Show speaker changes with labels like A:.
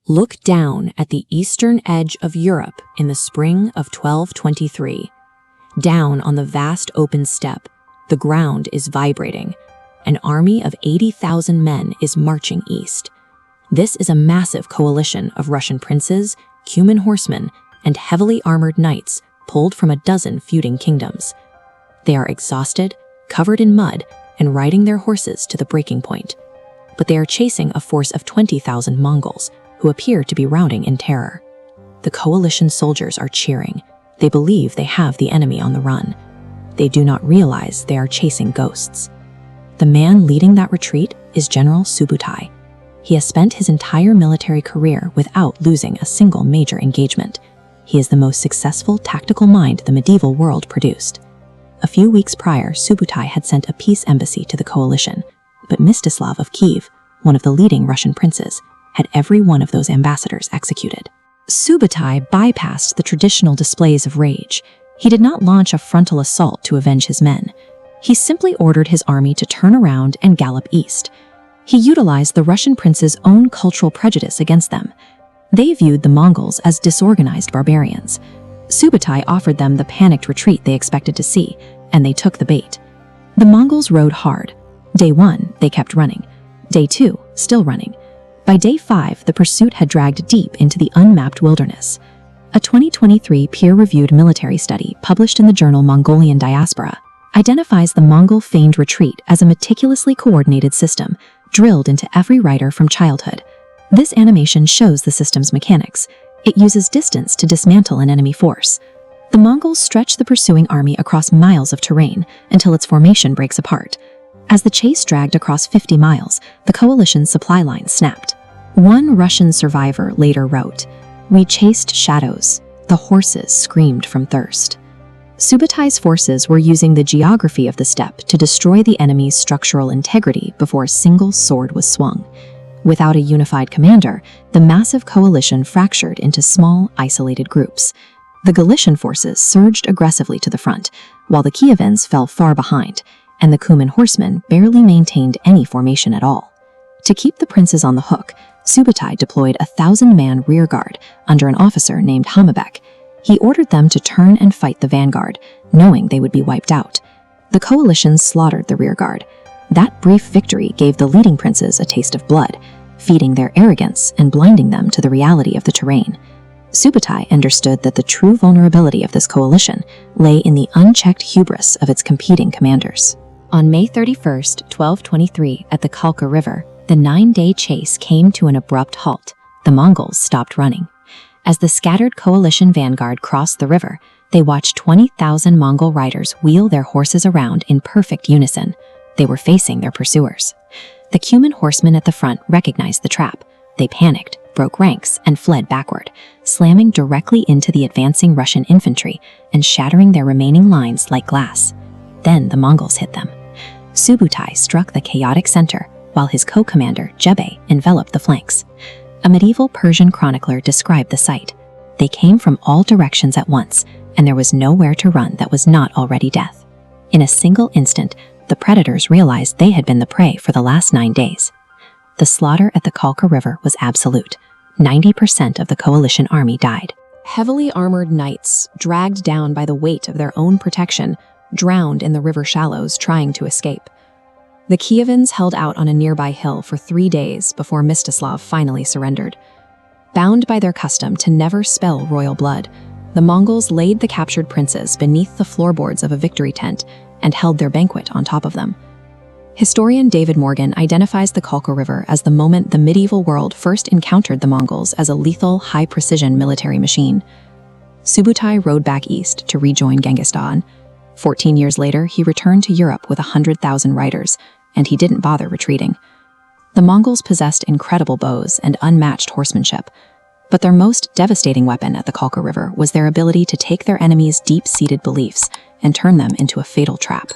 A: Look down at the eastern edge of Europe in the spring of 1223. Down on the vast open steppe, the ground is vibrating. An army of 80,000 men is marching east. This is a massive coalition of Russian princes, Cuman horsemen, and heavily armored knights pulled from a dozen feuding kingdoms. They are exhausted, covered in mud, and riding their horses to the breaking point. But they are chasing a force of 20,000 Mongols, who appear to be routing in terror. The coalition soldiers are cheering. They believe they have the enemy on the run. They do not realize they are chasing ghosts. The man leading that retreat is General Subutai. He has spent his entire military career without losing a single major engagement. He is the most successful tactical mind the medieval world produced. A few weeks prior, Subutai had sent a peace embassy to the coalition, but Mstislav of Kiev, one of the leading Russian princes, had every one of those ambassadors executed. Subutai bypassed the traditional displays of rage. He did not launch a frontal assault to avenge his men. He simply ordered his army to turn around and gallop east. He utilized the Russian prince's own cultural prejudice against them. They viewed the Mongols as disorganized barbarians. Subutai offered them the panicked retreat they expected to see, and they took the bait. The Mongols rode hard. Day 1, they kept running. Day 2, still running. By day 5, the pursuit had dragged deep into the unmapped wilderness. A 2023 peer-reviewed military study published in the journal Mongolian Diaspora identifies the Mongol feigned retreat as a meticulously coordinated system drilled into every rider from childhood. This animation shows the system's mechanics. It uses distance to dismantle an enemy force. The Mongols stretch the pursuing army across miles of terrain until its formation breaks apart. As the chase dragged across 50 miles, the coalition's supply line snapped. One Russian survivor later wrote, "We chased shadows. The horses screamed from thirst." Subutai's forces were using the geography of the steppe to destroy the enemy's structural integrity before a single sword was swung. Without a unified commander, the massive coalition fractured into small, isolated groups. The Galician forces surged aggressively to the front, while the Kievans fell far behind, and the Cuman horsemen barely maintained any formation at all. To keep the princes on the hook, Subutai deployed a 1,000-man rearguard under an officer named Hamabek. He ordered them to turn and fight the vanguard, knowing they would be wiped out. The coalition slaughtered the rearguard. That brief victory gave the leading princes a taste of blood, feeding their arrogance and blinding them to the reality of the terrain. Subutai understood that the true vulnerability of this coalition lay in the unchecked hubris of its competing commanders. On May 31, 1223, at the Kalka River, the 9-day chase came to an abrupt halt. The Mongols stopped running. As the scattered coalition vanguard crossed the river, they watched 20,000 Mongol riders wheel their horses around in perfect unison. They were facing their pursuers. The Cuman horsemen at the front recognized the trap. They panicked, broke ranks, and fled backward, slamming directly into the advancing Russian infantry and shattering their remaining lines like glass. Then the Mongols hit them. Subutai struck the chaotic center, while his co-commander, Jebe, enveloped the flanks. A medieval Persian chronicler described the sight. They came from all directions at once, and there was nowhere to run that was not already death. In a single instant, the predators realized they had been the prey for the last 9 days. The slaughter at the Kalka River was absolute. 90% of the coalition army died. Heavily armored knights, dragged down by the weight of their own protection, drowned in the river shallows trying to escape. The Kievans held out on a nearby hill for 3 days before Mstislav finally surrendered. Bound by their custom to never spill royal blood, the Mongols laid the captured princes beneath the floorboards of a victory tent and held their banquet on top of them. Historian David Morgan identifies the Kalka River as the moment the medieval world first encountered the Mongols as a lethal, high-precision military machine. Subutai rode back east to rejoin Genghis. 14 years later, he returned to Europe with 100,000 riders, and he didn't bother retreating. The Mongols possessed incredible bows and unmatched horsemanship, but their most devastating weapon at the Kalka River was their ability to take their enemies' deep-seated beliefs and turn them into a fatal trap.